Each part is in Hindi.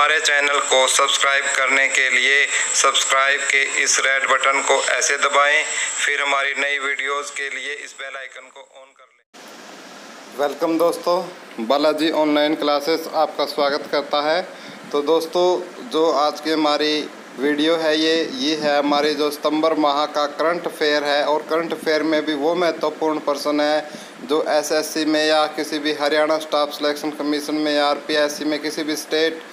हमारे चैनल को सब्सक्राइब करने के लिए सब्सक्राइब के इस रेड बटन को ऐसे दबाएं, फिर हमारी नई वीडियोस के लिए इस बेल आइकन को ऑन कर लें। वेलकम दोस्तों, बालाजी ऑनलाइन क्लासेस आपका स्वागत करता है। तो दोस्तों, जो आज की हमारी वीडियो है ये है हमारी जो सितंबर माह का करंट अफेयर है। और करंट अफेयर में भी वो महत्वपूर्ण पर्सन है जो एसएससी में या किसी भी हरियाणा स्टाफ सिलेक्शन कमीशन में या आरपीएससी में किसी भी स्टेट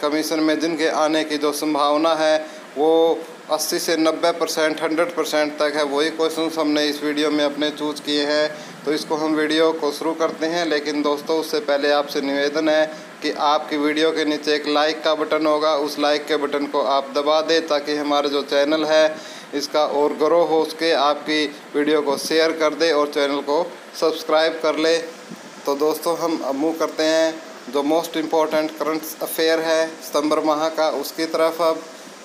कमीशन में जिनके आने की जो संभावना है वो 80 से 90%, 100% तक है। वही क्वेश्चंस हमने इस वीडियो में अपने चूज़ किए हैं। तो इसको हम वीडियो को शुरू करते हैं। लेकिन दोस्तों, उससे पहले आपसे निवेदन है कि आपकी वीडियो के नीचे एक लाइक का बटन होगा, उस लाइक के बटन को आप दबा दें ताकि हमारा जो चैनल है इसका और ग्रो हो सके। आपकी वीडियो को शेयर कर दे और चैनल को सब्सक्राइब कर ले। तो दोस्तों, हम अब मूव करते हैं जो मोस्ट इम्पोर्टेंट करंट अफेयर है सितंबर माह का, उसकी तरफ। अब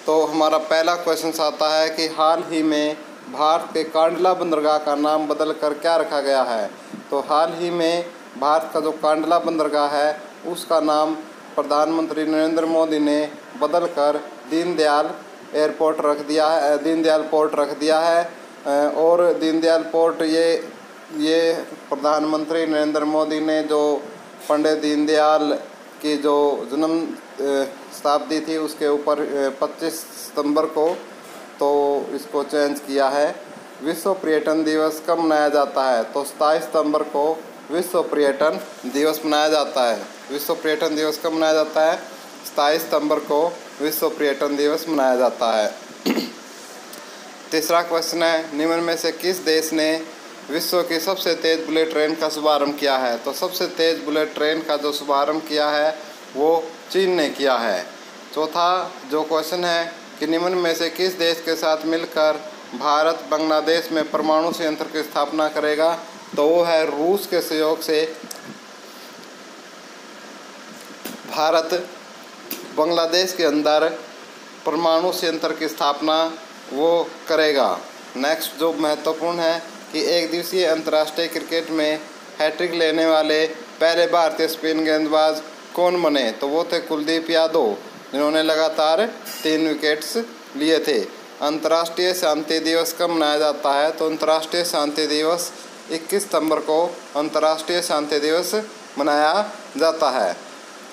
तो हमारा पहला क्वेश्चन आता है कि हाल ही में भारत के कांडला बंदरगाह का नाम बदल कर क्या रखा गया है। तो हाल ही में भारत का जो कांडला बंदरगाह है उसका नाम प्रधानमंत्री नरेंद्र मोदी ने बदल कर दीनदयाल एयरपोर्ट रख दिया है, दीनदयाल पोर्ट रख दिया है। और दीनदयाल पोर्ट ये प्रधानमंत्री नरेंद्र मोदी ने जो पंडित दीनदयाल की जो जन्म शताब्दी थी उसके ऊपर 25 सितंबर को तो इसको चेंज किया है। विश्व पर्यटन दिवस कब मनाया जाता है। तो 27 सितंबर को विश्व पर्यटन दिवस मनाया जाता है। विश्व पर्यटन दिवस कब मनाया जाता है। 27 सितंबर को विश्व पर्यटन दिवस मनाया जाता है। तीसरा क्वेश्चन है, निम्न में से किस देश ने विश्व की सबसे तेज़ बुलेट ट्रेन का शुभारंभ किया है। तो सबसे तेज़ बुलेट ट्रेन का जो शुभारंभ किया है वो चीन ने किया है। चौथा जो क्वेश्चन है कि निम्न में से किस देश के साथ मिलकर भारत बांग्लादेश में परमाणु संयंत्र की स्थापना करेगा। तो वो है रूस के सहयोग से भारत बांग्लादेश के अंदर परमाणु संयंत्र की स्थापना वो करेगा। नेक्स्ट जो महत्वपूर्ण है कि एक दिवसीय अंतर्राष्ट्रीय क्रिकेट में हैट्रिक लेने वाले पहले भारतीय स्पिन गेंदबाज कौन बने। तो वो थे कुलदीप यादव, जिन्होंने लगातार 3 विकेट्स लिए थे। अंतर्राष्ट्रीय शांति दिवस कब मनाया जाता है। तो अंतर्राष्ट्रीय शांति दिवस 21 सितंबर को अंतर्राष्ट्रीय शांति दिवस मनाया जाता है।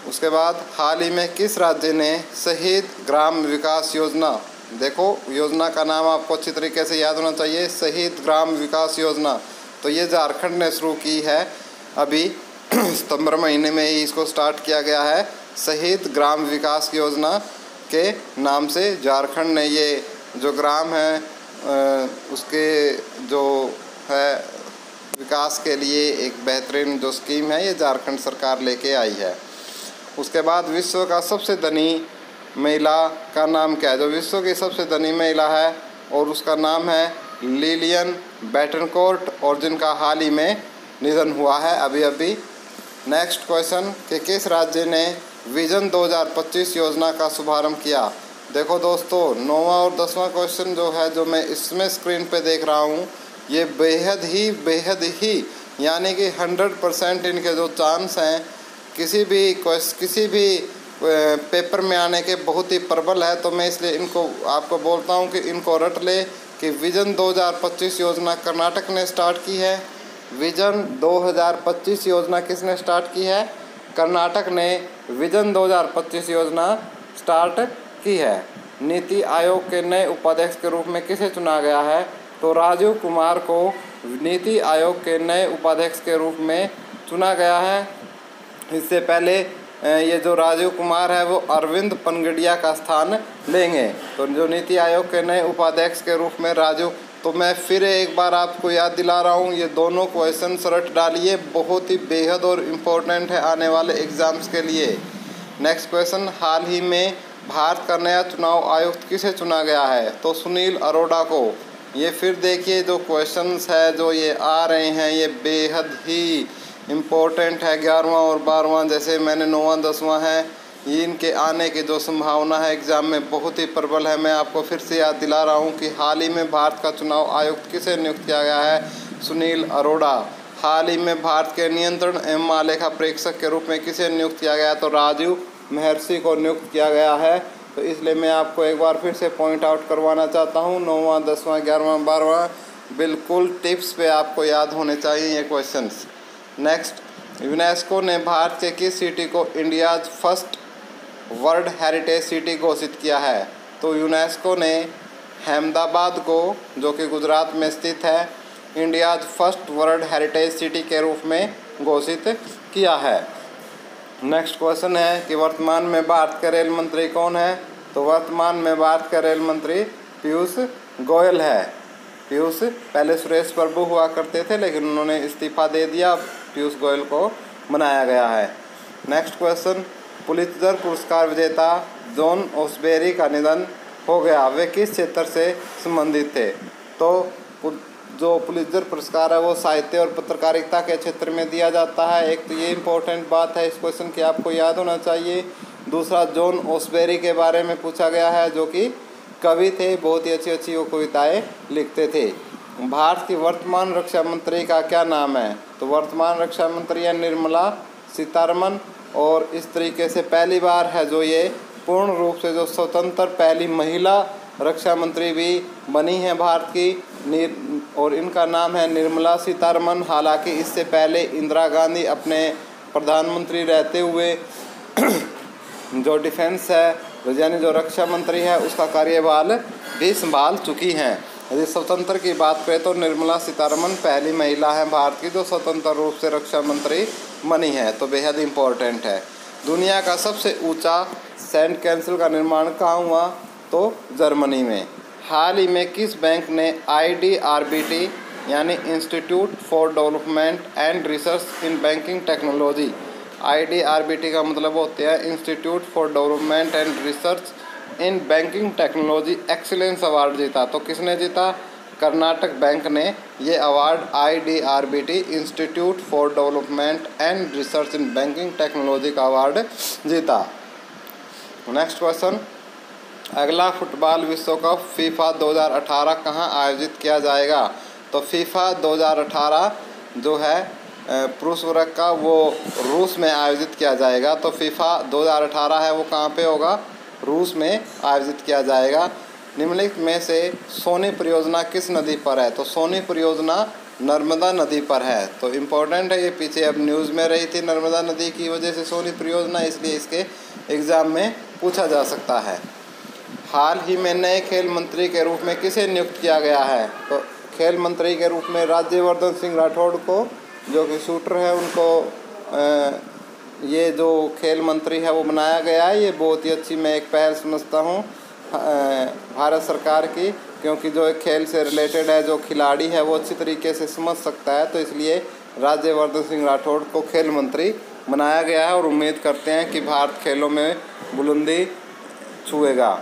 उसके बाद हाल ही में किस राज्य ने शहीद ग्राम विकास योजना, देखो योजना का नाम आपको अच्छी तरीके से याद होना चाहिए, शहीद ग्राम विकास योजना। तो ये झारखंड ने शुरू की है, अभी सितंबर महीने में ही इसको स्टार्ट किया गया है। शहीद ग्राम विकास योजना के नाम से झारखंड ने ये जो ग्राम है उसके जो है विकास के लिए एक बेहतरीन जो स्कीम है ये झारखंड सरकार लेके आई है। उसके बाद विश्व का सबसे धनी महिला का नाम क्या है। जो विश्व की सबसे धनी महिला है और उसका नाम है लिलियन बेटनकोर्ट, और जिनका हाल ही में निधन हुआ है अभी। नेक्स्ट क्वेश्चन कि किस राज्य ने विजन 2025 योजना का शुभारंभ किया। देखो दोस्तों, 9वां और 10वां क्वेश्चन जो है जो मैं इसमें स्क्रीन पे देख रहा हूँ ये बेहद ही यानी कि 100% इनके जो चांस हैं किसी भी पेपर में आने के बहुत ही प्रबल है। तो मैं इसलिए इनको आपको बोलता हूँ कि इनको रट ले कि विजन 2025 योजना कर्नाटक ने स्टार्ट की है। विजन 2025 योजना किसने स्टार्ट की है। कर्नाटक ने विजन 2025 योजना स्टार्ट की है। नीति आयोग के नए उपाध्यक्ष के रूप में किसे चुना गया है। तो राजीव कुमार को नीति आयोग के नए उपाध्यक्ष के रूप में चुना गया है। इससे पहले ये जो राजीव कुमार है वो अरविंद पनगड़िया का स्थान लेंगे। तो जो नीति आयोग के नए उपाध्यक्ष के रूप में राजीव, तो मैं फिर एक बार आपको याद दिला रहा हूँ ये दोनों क्वेश्चन रट डालिए, बहुत ही बेहद और इम्पोर्टेंट है आने वाले एग्ज़ाम्स के लिए। नेक्स्ट क्वेश्चन, हाल ही में भारत का नया चुनाव आयुक्त किसे चुना गया है। तो सुनील अरोड़ा को। ये फिर देखिए जो क्वेश्चंस है जो ये आ रहे हैं ये बेहद ही इम्पोर्टेंट है। 11वां और 12वां जैसे मैंने 9वां 10वां है इनके आने की जो संभावना है एग्ज़ाम में बहुत ही प्रबल है। मैं आपको फिर से याद दिला रहा हूँ कि हाल ही में भारत का चुनाव आयुक्त किसे नियुक्त किया गया है। सुनील अरोड़ा। हाल ही में भारत के नियंत्रण एवं महालेखा प्रेक्षक के रूप में किसे नियुक्त किया गया। तो राजीव महर्षि को नियुक्त किया गया है। तो इसलिए मैं आपको एक बार फिर से पॉइंट आउट करवाना चाहता हूँ। 9वां 10वां 11वां 12वां बिल्कुल टिप्स पे आपको याद होने चाहिए ये क्वेश्चंस। नेक्स्ट, यूनेस्को ने भारत के किस सिटी को India's first world heritage city घोषित किया है? तो यूनेस्को ने अहमदाबाद को, जो कि गुजरात में स्थित है, India's first world heritage city के रूप में घोषित किया है। नेक्स्ट क्वेश्चन है कि वर्तमान में भारत के रेल मंत्री कौन है? तो वर्तमान में भारत के रेल मंत्री पीयूष गोयल है। पीयूष पहले सुरेश प्रभु हुआ करते थे, लेकिन उन्होंने इस्तीफा दे दिया, पीयूष गोयल को बनाया गया है। नेक्स्ट क्वेश्चन, पुलित्जर पुरस्कार विजेता जॉन ओसबेरी का निधन हो गया, वे किस क्षेत्र से संबंधित थे? तो जो पुलित्जर पुरस्कार है वो साहित्य और पत्रकारिता के क्षेत्र में दिया जाता है। एक तो ये इम्पोर्टेंट बात है इस क्वेश्चन की, आपको याद होना चाहिए। दूसरा, जॉन ओसबेरी के बारे में पूछा गया है, जो कि कवि थे, बहुत ही अच्छी अच्छी वो कविताएँ लिखते थे। भारत की वर्तमान रक्षा मंत्री का क्या नाम है? तो वर्तमान रक्षा मंत्री है निर्मला सीतारमण, और इस तरीके से पहली बार है जो ये पूर्ण रूप से जो स्वतंत्र पहली महिला रक्षा मंत्री भी बनी है भारत की, और इनका नाम है निर्मला सीतारमण। हालांकि इससे पहले इंदिरा गांधी अपने प्रधानमंत्री रहते हुए जो डिफेंस है, यानी जो रक्षा मंत्री है, उसका कार्यभार भी संभाल चुकी हैं। यदि स्वतंत्र की बात करें तो निर्मला सीतारमण पहली महिला है भारत की जो स्वतंत्र रूप से रक्षा मंत्री बनी है, तो बेहद इम्पोर्टेंट है। दुनिया का सबसे ऊंचा सैंड कैसल का निर्माण कहाँ हुआ? तो जर्मनी में। हाल ही में किस बैंक ने IDRBT यानी institute for development and research in banking technology, IDRBT का मतलब होता है institute for development and research in banking technology excellence award जीता? तो किसने जीता? कर्नाटक बैंक ने ये award IDRBT institute for development and research in banking technology का अवार्ड जीता। नेक्स्ट क्वेश्चन, अगला फुटबॉल विश्व कप फीफा 2018 कहाँ आयोजित किया जाएगा? तो फीफा 2018 जो है पुरुष वर्ग का, वो रूस में आयोजित किया जाएगा। तो फीफा 2018 है वो कहाँ पे होगा? रूस में आयोजित किया जाएगा। निम्नलिखित में से सोनी परियोजना किस नदी पर है? तो सोनी परियोजना नर्मदा नदी पर है। तो इम्पोर्टेंट है ये, पीछे अब न्यूज़ में रही थी नर्मदा नदी की वजह से सोनी परियोजना, इसलिए इसके एग्ज़ाम में पूछा जा सकता है। हाल ही में नए खेल मंत्री के रूप में किसे नियुक्त किया गया है? तो खेल मंत्री के रूप में राज्यवर्धन सिंह राठौड़ को, जो कि शूटर है, उनको ये जो खेल मंत्री है वो बनाया गया है। ये बहुत ही अच्छी मैं एक पहल समझता हूँ भारत सरकार की, क्योंकि जो खेल से रिलेटेड है, जो खिलाड़ी है वो अच्छी तरीके से समझ सकता है, तो इसलिए राज्यवर्धन सिंह राठौड़ को खेल मंत्री बनाया गया है, और उम्मीद करते हैं कि भारत खेलों में बुलंदी छुएगा।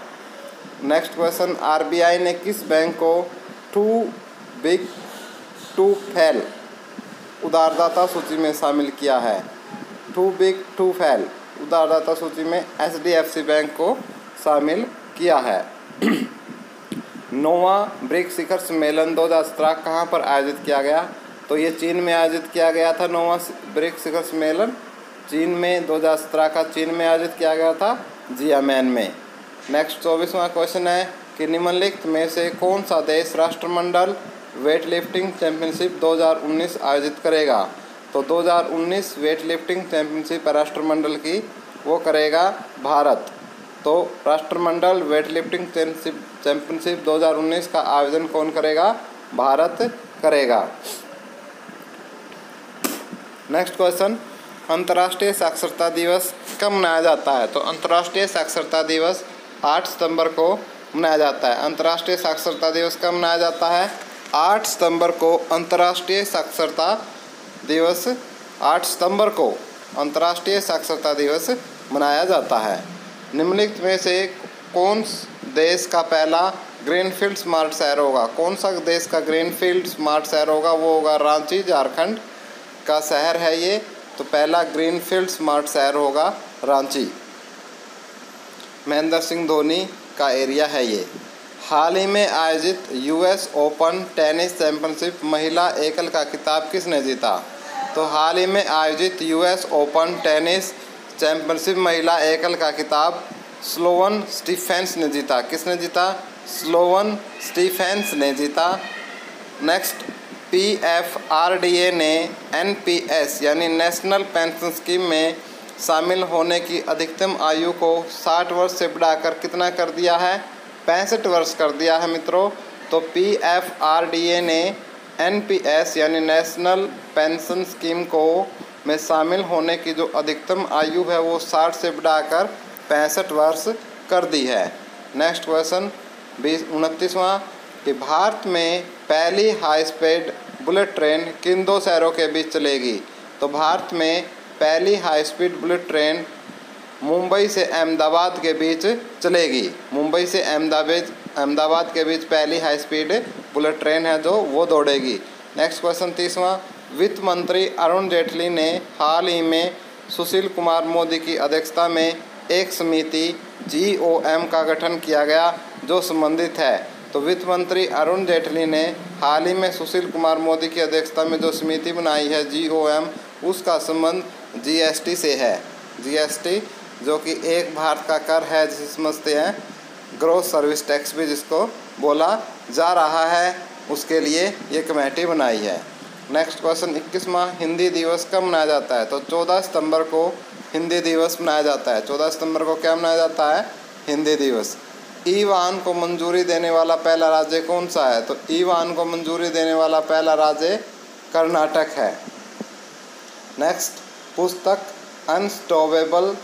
नेक्स्ट क्वेश्चन, RBI ने किस बैंक को टू बिग टू फेल उधारदाता सूची में शामिल किया है? टू बिग टू फेल उधारदाता सूची में HDFC बैंक को शामिल किया है। 9वां ब्रिक्स शिखर सम्मेलन 2017 कहाँ पर आयोजित किया गया? तो ये चीन में आयोजित किया गया था। 9वां ब्रिक्स शिखर सम्मेलन चीन में 2017 का चीन में आयोजित किया गया था, जियामेन में। नेक्स्ट 24वां क्वेश्चन है कि निम्नलिखित में से कौन सा देश राष्ट्रमंडल वेट लिफ्टिंग चैंपियनशिप 2019 आयोजित करेगा? तो 2019 वेट लिफ्टिंग चैंपियनशिप राष्ट्रमंडल की वो करेगा भारत। तो राष्ट्रमंडल वेट लिफ्टिंग चैंपियनशिप 2019 का आयोजन कौन करेगा? भारत करेगा। नेक्स्ट क्वेश्चन, अंतर्राष्ट्रीय साक्षरता दिवस कब मनाया जाता है? तो अंतर्राष्ट्रीय साक्षरता दिवस 8 सितंबर को मनाया जाता है। अंतर्राष्ट्रीय साक्षरता दिवस कब मनाया जाता है? 8 सितंबर को अंतर्राष्ट्रीय साक्षरता दिवस 8 सितंबर को अंतर्राष्ट्रीय साक्षरता दिवस मनाया जाता है। निम्नलिखित में से कौन देश का पहला ग्रीनफील्ड स्मार्ट शहर होगा? कौन सा देश का ग्रीनफील्ड स्मार्ट शहर होगा? वो होगा रांची, झारखंड का शहर है ये। तो पहला ग्रीनफील्ड स्मार्ट शहर होगा रांची। महेंद्र सिंह धोनी का एरिया है ये। हाल ही में आयोजित US ओपन टेनिस चैंपियनशिप महिला एकल का खिताब किसने जीता? तो हाल ही में आयोजित US ओपन टेनिस चैंपियनशिप महिला एकल का खिताब स्लोवन स्टीफेंस ने जीता। किसने जीता? स्लोवन स्टीफेंस ने जीता। नेक्स्ट, PFRDA ने NPS यानी नेशनल पेंशन स्कीम में शामिल होने की अधिकतम आयु को 60 वर्ष से बढ़ाकर कितना कर दिया है? 65 वर्ष कर दिया है मित्रों। तो PFRDA ने NPS यानी नेशनल पेंशन स्कीम को में शामिल होने की जो अधिकतम आयु है वो 60 से बढ़ाकर 65 वर्ष कर दी है। नेक्स्ट क्वेश्चन 29वां कि भारत में पहली हाई स्पीड बुलेट ट्रेन किन दो शहरों के बीच चलेगी? तो भारत में पहली high speed bullet train Mumbai से अहमदाबाद के बीच चलेगी। मुंबई से अहमदाबाद के बीच पहली हाई स्पीड बुलेट ट्रेन है जो वो दौड़ेगी। नेक्स्ट क्वेश्चन 30वां वित्त मंत्री अरुण जेटली ने हाल ही में सुशील कुमार मोदी की अध्यक्षता में एक समिति GOM का गठन किया गया जो संबंधित है। तो वित्त मंत्री अरुण जेटली ने हाल ही में सुशील कुमार मोदी की अध्यक्षता में जो समिति बनाई है GOM, उसका संबंध GST से है। GST जो कि एक भारत का कर है जिसे समझते हैं ग्रॉस सर्विस टैक्स भी जिसको बोला जा रहा है, उसके लिए ये कमेटी बनाई है। नेक्स्ट क्वेश्चन 21वां हिंदी दिवस कब मनाया जाता है? तो 14 सितंबर को हिंदी दिवस मनाया जाता है। 14 सितंबर को क्या मनाया जाता है? हिंदी दिवस। ई-वाहन को मंजूरी देने वाला पहला राज्य कौन सा है? तो ई-वाहन को मंजूरी देने वाला पहला राज्य कर्नाटक है। नेक्स्ट, पुस्तक unstoppable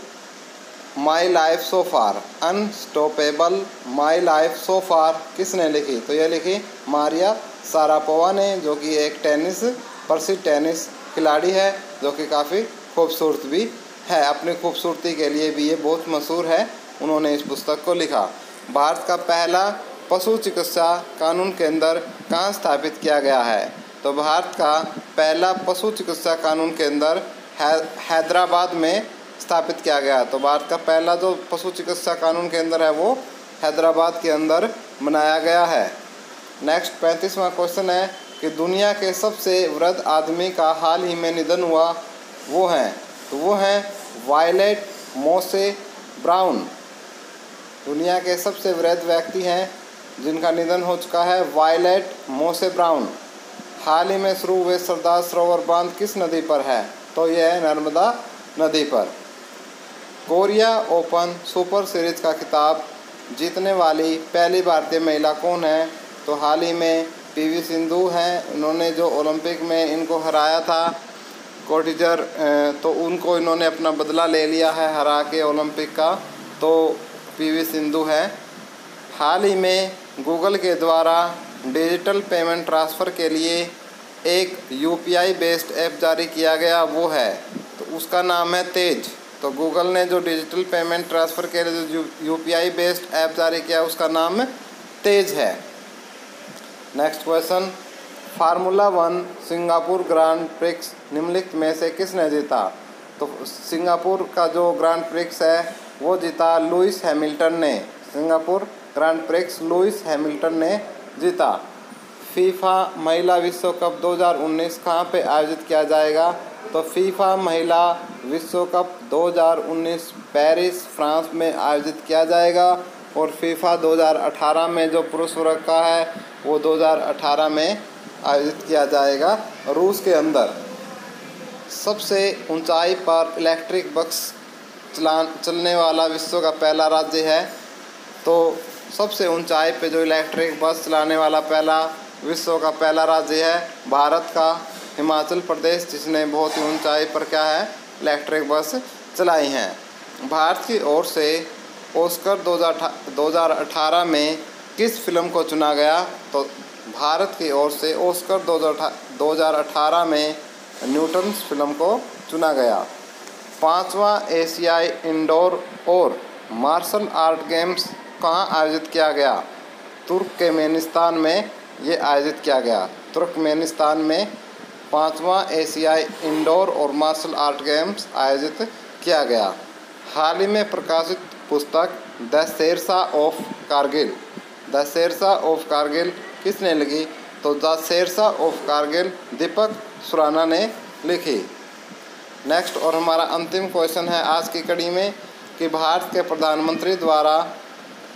my life so far, unstoppable my life so far किसने लिखी? तो यह लिखी मारिया शारापोवा ने, जो कि एक प्रसिद्ध टेनिस खिलाड़ी है जो कि काफ़ी खूबसूरत भी है। अपनी खूबसूरती के लिए भी ये बहुत मशहूर है। उन्होंने इस पुस्तक को लिखा। भारत का पहला पशु चिकित्सा कानून केंद्र कहाँ स्थापित किया गया है? तो भारत का पहला पशु चिकित्सा कानून केंद्र हैदराबाद में स्थापित किया गया। तो भारत का पहला जो पशु चिकित्सा कानून केंद्र है वो हैदराबाद के अंदर बनाया गया है। नेक्स्ट 35वां क्वेश्चन है कि दुनिया के सबसे वृद्ध आदमी का हाल ही में निधन हुआ वो हैं? तो वो हैं वायलेट मोसे ब्राउन। दुनिया के सबसे वृद्ध व्यक्ति हैं जिनका निधन हो चुका है, वायलेट मोसे ब्राउन। हाल ही में शुरू हुए सरदार सरोवर बांध किस नदी पर है? तो यह है नर्मदा नदी पर। कोरिया ओपन सुपर सीरीज का खिताब जीतने वाली पहली भारतीय महिला कौन है? तो हाल ही में PV सिंधु हैं। इन्होंने जो ओलंपिक में इनको हराया था कोटिजर, तो उनको इन्होंने अपना बदला ले लिया है हरा के ओलंपिक का। तो PV सिंधु है। हाल ही में गूगल के द्वारा डिजिटल पेमेंट ट्रांसफ़र के लिए एक UPI बेस्ड ऐप जारी किया गया वो है, तो उसका नाम है तेज। तो गूगल ने जो डिजिटल पेमेंट ट्रांसफ़र के लिए जो UPI बेस्ड ऐप जारी किया उसका नाम तेज है। Next question, formula 1 Singapore grand prix निम्नलिखित में से किसने जीता? तो सिंगापुर का जो ग्रांड प्रिक्स है वो जीता लुइस हैमिल्टन ने। Singapore grand prix Lewis Hamilton ने जीता। फीफा महिला विश्व कप 2019 कहाँ पे आयोजित किया जाएगा? तो फीफा महिला विश्व कप 2019 पेरिस फ्रांस में आयोजित किया जाएगा। और फीफा 2018 में जो पुरुष वर्ग का है वो 2018 में आयोजित किया जाएगा रूस के अंदर। सबसे ऊंचाई पर इलेक्ट्रिक बस चलने वाला विश्व का पहला राज्य है। तो सबसे ऊंचाई पे जो इलेक्ट्रिक बस चलाने वाला पहला विश्व का पहला राज्य है भारत का हिमाचल प्रदेश, जिसने बहुत ही ऊंचाई पर क्या है इलेक्ट्रिक बस चलाई हैं। भारत की ओर से ऑस्कर 2018 में किस फिल्म को चुना गया? तो भारत की ओर से ऑस्कर 2018 में न्यूटन्स फिल्म को चुना गया। 5वां एशियाई इंडोर और मार्शल आर्ट गेम्स कहाँ आयोजित किया गया? तुर्कमेनिस्तान में ये आयोजित किया गया। तुर्कमेनिस्तान में 5वां एशियाई इंडोर और मार्शल आर्ट गेम्स आयोजित किया गया। हाल ही में प्रकाशित पुस्तक the Shershah of Kargil, the Shershah of Kargil किसने लिखी? तो द शेरशाह ऑफ कारगिल दीपक सुराना ने लिखी। नेक्स्ट और हमारा अंतिम क्वेश्चन है आज की कड़ी में कि भारत के प्रधानमंत्री द्वारा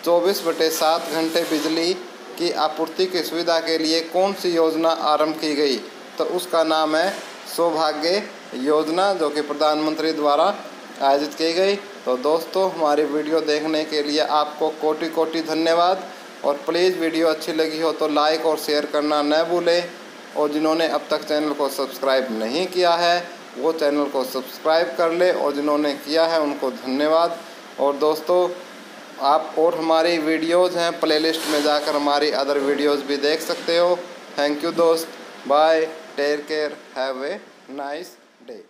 24/7 घंटे बिजली की आपूर्ति की सुविधा के लिए कौन सी योजना आरंभ की गई? तो उसका नाम है सौभाग्य योजना, जो कि प्रधानमंत्री द्वारा आयोजित की गई। तो दोस्तों, हमारी वीडियो देखने के लिए आपको कोटि कोटि धन्यवाद। और प्लीज़ वीडियो अच्छी लगी हो तो लाइक और शेयर करना न भूलें। और जिन्होंने अब तक चैनल को सब्सक्राइब नहीं किया है वो चैनल को सब्सक्राइब कर ले, और जिन्होंने किया है उनको धन्यवाद। और दोस्तों, आप और हमारी वीडियोज़ हैं प्लेलिस्ट में जाकर हमारी अदर वीडियोज़ भी देख सकते हो। थैंक यू दोस्त, bye, take care, have a nice day.